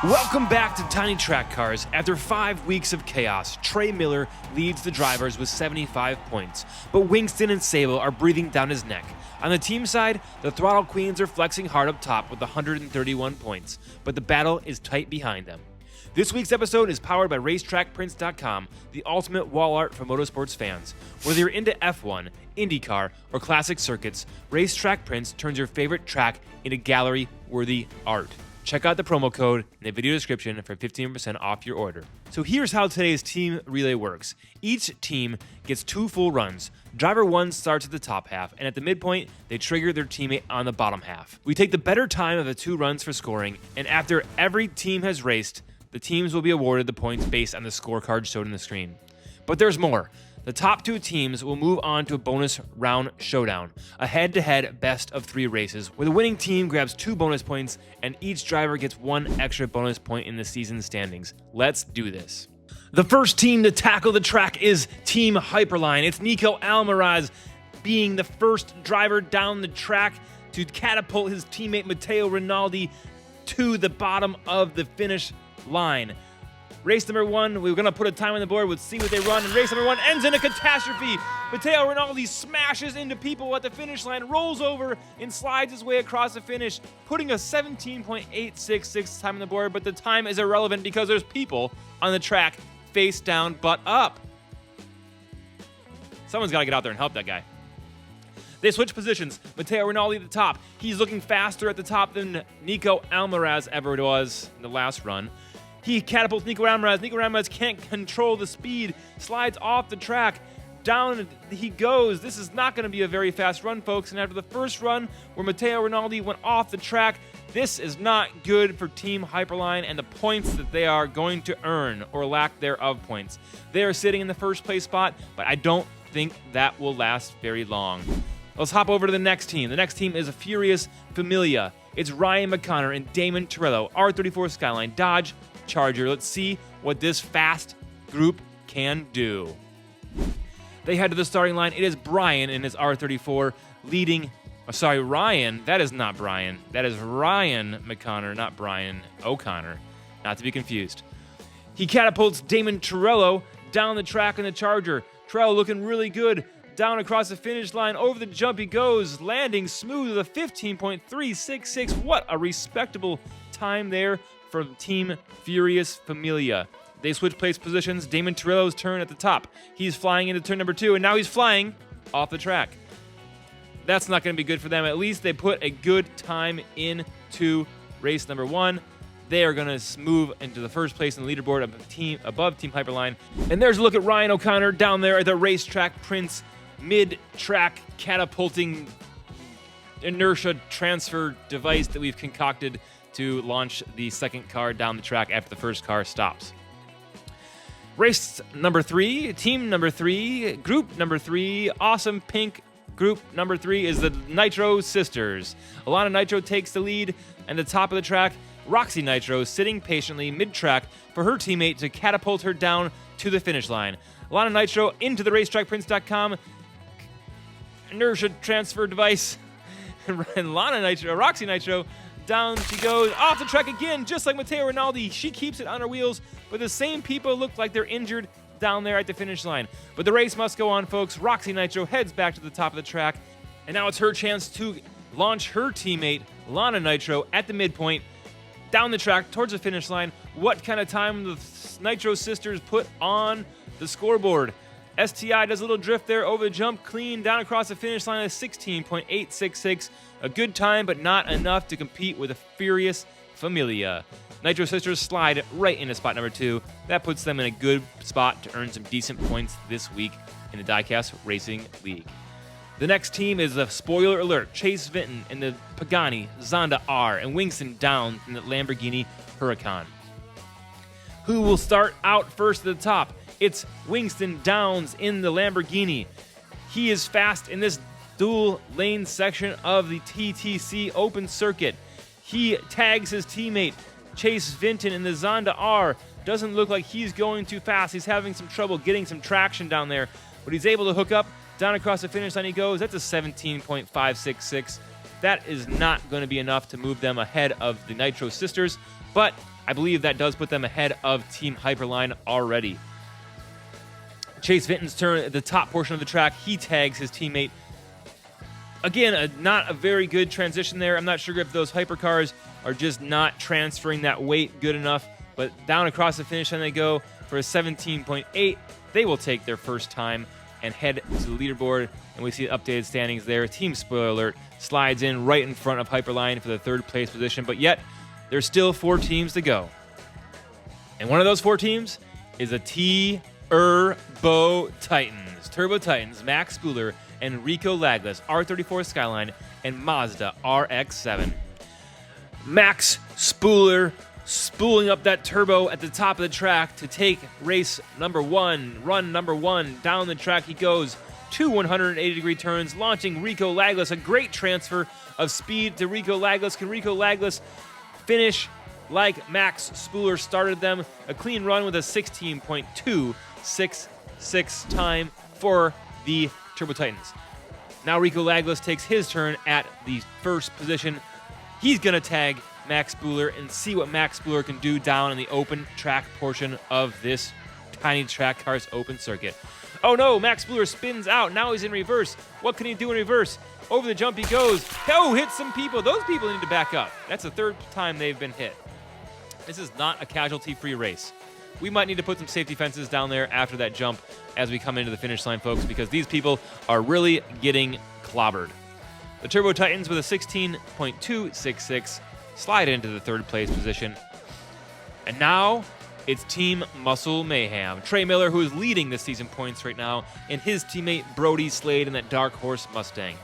Welcome back to Tiny Track Cars. After 5 weeks of chaos, Trey Miller leads the drivers with 75 points, but Winston and Sable are breathing down his neck. On the team side, the Throttle Queens are flexing hard up top with 131 points, but the battle is tight behind them. This week's episode is powered by RacetrackPrints.com, the ultimate wall art for motorsports fans. Whether you're into F1, IndyCar, or classic circuits, Racetrack Prints turns your favorite track into gallery-worthy art. Check out the promo code in the video description for 15% off your order. So here's how today's team relay works. Each team gets 2 full runs. Driver 1 starts at the top half, and at the midpoint, they trigger their teammate on the bottom half. We take the better time of the 2 runs for scoring, and after every team has raced, the teams will be awarded the points based on the scorecard showed on the screen. But there's more. The top 2 teams will move on to a bonus round showdown, a head-to-head best-of-3 races, where the winning team grabs 2 bonus points and each driver gets 1 extra bonus point in the season standings. Let's do this. The first team to tackle the track is Team Hyperline. It's Nico Almaraz being the first driver down the track to catapult his teammate Matteo Rinaldi to the bottom of the finish line. Race number 1, we're going to put a time on the board. Let's see what they run. And race number 1 ends in a catastrophe. Matteo Rinaldi smashes into people at the finish line, rolls over, and slides his way across the finish, putting a 17.866 time on the board. But the time is irrelevant because there's people on the track face down, butt up. Someone's got to get out there and help that guy. They switch positions. Matteo Rinaldi at the top. He's looking faster at the top than Nico Almaraz ever was in the last run. He catapults Nico Almaraz. Nico Almaraz can't control the speed, slides off the track. Down he goes. This is not going to be a very fast run, folks. And after the first run, where Matteo Rinaldi went off the track, this is not good for Team Hyperline and the points that they are going to earn, or lack thereof points. They are sitting in the first place spot, but I don't think that will last very long. Let's hop over to the next team. The next team is a furious Familia. It's Ryan McConnor and Damon Torello, R34 Skyline, Dodge, Charger. Let's see what this fast group can do. They head to the starting line. It is Brian in his R34 leading. Ryan. That is not Brian. That is Ryan McConnor, not Brian O'Connor. Not to be confused. He catapults Damon Torello down the track in the Charger. Torello looking really good. Down across the finish line, over the jump he goes, landing smooth with a 15.366. What a respectable time there from Team Furious Familia. They switch place positions. Damon Torello's turn at the top. He's flying into turn number 2, and now he's flying off the track. That's not going to be good for them. At least they put a good time into race number 1. They are going to move into the first place in the leaderboard above Team Hyperline. And there's a look at Ryan O'Connor down there at the Racetrack Prince mid-track catapulting inertia transfer device that we've concocted to launch the second car down the track after the first car stops. Race number 3, team number 3, group number 3, awesome pink group number 3 is the Nitro Sisters. Alana Nitro takes the lead and the top of the track. Roxy Nitro sitting patiently mid-track for her teammate to catapult her down to the finish line. Alana Nitro into the RacetrackPrints.com inertia transfer device. And Roxy Nitro, down she goes, off the track again, just like Matteo Rinaldi. She keeps it on her wheels, but the same people look like they're injured down there at the finish line. But the race must go on, folks. Roxy Nitro heads back to the top of the track, and now it's her chance to launch her teammate, Lana Nitro, at the midpoint, down the track towards the finish line. What kind of time the Nitro Sisters put on the scoreboard? STI does a little drift there over the jump, clean down across the finish line at 16.866. A good time, but not enough to compete with a furious Familia. Nitro Sisters slide right into spot number 2. That puts them in a good spot to earn some decent points this week in the DIECAST Racing League. The next team is the spoiler alert, Chase Vinton in the Pagani Zonda R and Winston Downs in the Lamborghini Huracan. Who will start out first at the top? It's Winston Downs in the Lamborghini. He is fast in this dual lane section of the TTC open circuit. He tags his teammate Chase Vinton in the Zonda R. Doesn't look like he's going too fast. He's having some trouble getting some traction down there, but he's able to hook up. Down across the finish line he goes. That's a 17.566. That is not going to be enough to move them ahead of the Nitro Sisters, but I believe that does put them ahead of Team Hyperline already. Chase Vinton's turn at the top portion of the track. He tags his teammate. Again, not a very good transition there. I'm not sure if those hypercars are just not transferring that weight good enough, but down across the finish line they go for a 17.8. They will take their first time and head to the leaderboard, and we see updated standings there. Team Spoiler Alert slides in right in front of Hyperline for the third place position, but yet there's still 4 teams to go. And one of those 4 teams is a Turbo Titans. Turbo Titans, Max Spooler and Rico Laglas, R34 Skyline, and Mazda RX-7. Max Spooler spooling up that turbo at the top of the track to take race number 1, run number 1. Down the track he goes, 2 180-degree turns, launching Rico Laglas. A great transfer of speed to Rico Laglas. Can Rico Laglas finish like Max Spooler started them? A clean run with a 16.266 time for the Turbo Titans. Now Rico Laglas takes his turn at the first position. He's going to tag Max Spooler and see what Max Spooler can do down in the open track portion of this Tiny Track Cars open circuit. Oh no, Max Spooler spins out. Now he's in reverse. What can he do in reverse? Over the jump he goes. Oh, hit some people. Those people need to back up. That's the 3rd time they've been hit. This is not a casualty-free race. We might need to put some safety fences down there after that jump as we come into the finish line, folks, because these people are really getting clobbered. The Turbo Titans with a 16.266 slide into the 3rd place position. And now it's Team Muscle Mayhem. Trey Miller, who is leading the season points right now, and his teammate Brody Slade in that Dark Horse Mustang.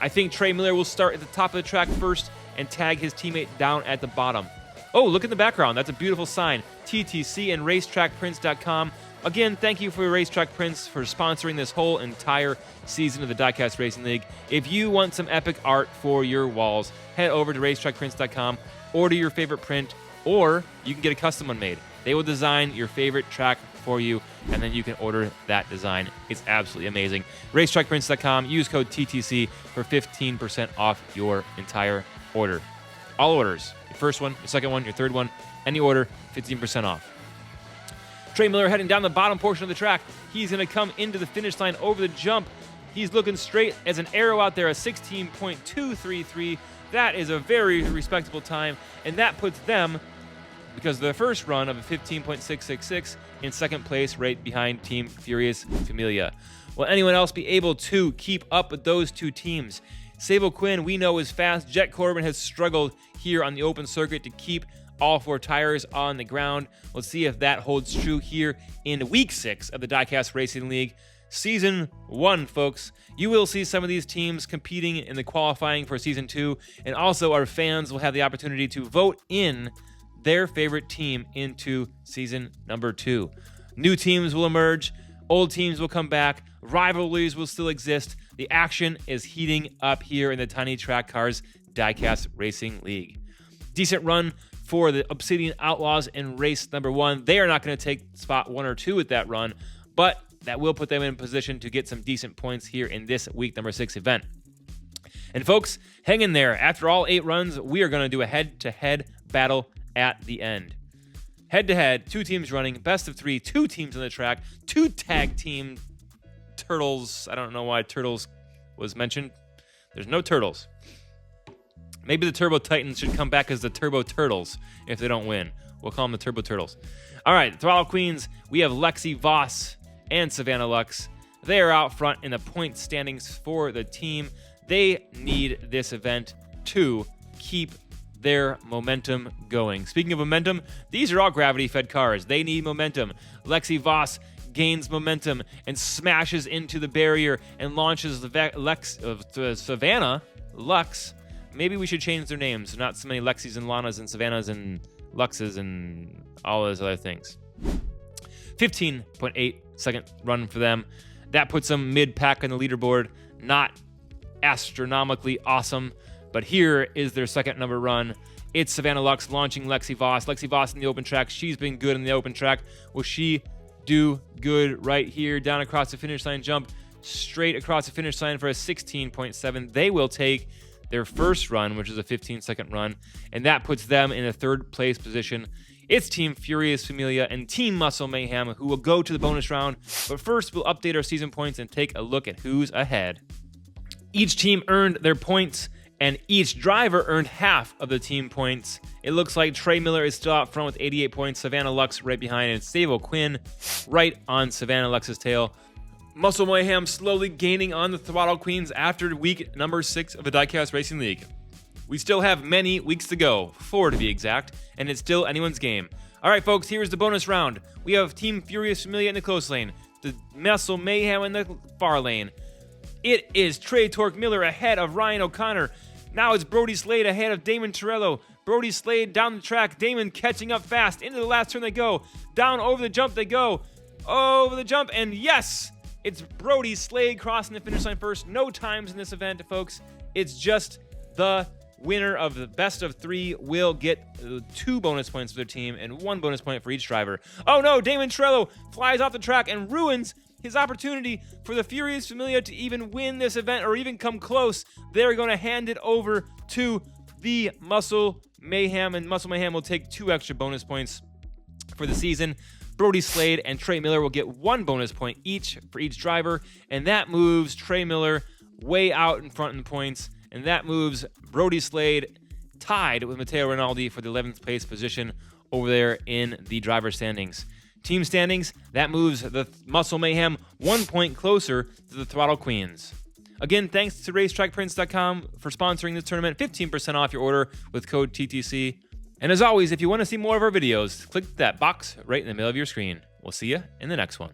I think Trey Miller will start at the top of the track first and tag his teammate down at the bottom. Oh, look in the background. That's a beautiful sign. TTC and RacetrackPrints.com. Again, thank you for Racetrack Prints for sponsoring this whole entire season of the DIECAST Racing League. If you want some epic art for your walls, head over to RacetrackPrints.com, order your favorite print, or you can get a custom one made. They will design your favorite track for you, and then you can order that design. It's absolutely amazing. RacetrackPrints.com. Use code TTC for 15% off your entire order. All orders. Your first one, your second one, your third one, any order, 15% off. Trey Miller heading down the bottom portion of the track. He's going to come into the finish line over the jump. He's looking straight as an arrow out there, a 16.233. That is a very respectable time, and that puts them, because of their first run of a 15.666, in second place right behind Team Furious Familia. Will anyone else be able to keep up with those 2 teams? Sable Quinn, we know, is fast. Jet Corbin has struggled here on the open circuit to keep all 4 tires on the ground. Let's see if that holds true here in Week 6 of the DIECAST Racing League. Season 1, folks. You will see some of these teams competing in the qualifying for Season 2, and also our fans will have the opportunity to vote in their favorite team into Season number 2. New teams will emerge. Old teams will come back. Rivalries will still exist. The action is heating up here in the Tiny Track Cars DIECAST Racing League. Decent run for the Obsidian Outlaws in race number 1. They are not going to take spot 1 or 2 with that run, but that will put them in position to get some decent points here in this week number 6 event. And folks, hang in there. After all 8 runs, we are going to do a head-to-head battle at the end. Head-to-head, 2 teams running, best of 3, 2 teams on the track, 2 tag team turtles. I don't know why turtles was mentioned. There's no turtles. Maybe the Turbo Titans should come back as the Turbo Turtles if they don't win. We'll call them the Turbo Turtles. All right, Throttle Queens, we have Lexi Voss and Savannah Lux. They are out front in the point standings for the team. They need this event to keep their momentum going. Speaking of momentum, these are all gravity-fed cars. They need momentum. Lexi Voss gains momentum and smashes into the barrier and launches the Savannah Lux. Maybe we should change their names. Not so many Lexis and Lanas and Savannahs and Luxes and all those other things. 15.8 second run for them. That puts them mid-pack on the leaderboard. Not astronomically awesome, but here is their second number run. It's Savannah Lux launching Lexi Voss. Lexi Voss in the open track. She's been good in the open track. Will she do good right here? Down across the finish line, jump straight across the finish line for a 16.7. They will take their first run, which is a 15-second run, and that puts them in a third place position. It's Team Furious Familia and Team Muscle Mayhem who will go to the bonus round, but first we'll update our season points and take a look at who's ahead. Each team earned their points, and each driver earned half of the team points. It looks like Trey Miller is still out front with 88 points, Savannah Lux right behind, and Savo Quinn right on Savannah Lux's tail. Muscle Mayhem slowly gaining on the Throttle Queens after week number 6 of the DIECAST Racing League. We still have many weeks to go, 4 to be exact, and it's still anyone's game. All right, folks, here's the bonus round. We have Team Furious Familia in the close lane, the Muscle Mayhem in the far lane. It is Trey Torque Miller ahead of Ryan O'Connor. Now it's Brody Slade ahead of Damon Torello. Brody Slade down the track, Damon catching up fast. Into the last turn they go. Down over the jump they go. Over the jump, and yes! It's Brody Slade crossing the finish line first. No times in this event, folks. It's just the winner of the best of 3 will get 2 bonus points for their team and 1 bonus point for each driver. Oh no, Damon Torello flies off the track and ruins his opportunity for the Furious Familia to even win this event or even come close. They're going to hand it over to the Muscle Mayhem, and Muscle Mayhem will take 2 extra bonus points for the season. Brody Slade and Trey Miller will get 1 bonus point each for each driver, and that moves Trey Miller way out in front in the points, and that moves Brody Slade tied with Matteo Rinaldi for the 11th place position over there in the driver standings. Team standings, that moves the Muscle Mayhem 1 point closer to the Throttle Queens. Again, thanks to RacetrackPrince.com for sponsoring this tournament. 15% off your order with code TTC. And as always, if you want to see more of our videos, click that box right in the middle of your screen. We'll see you in the next one.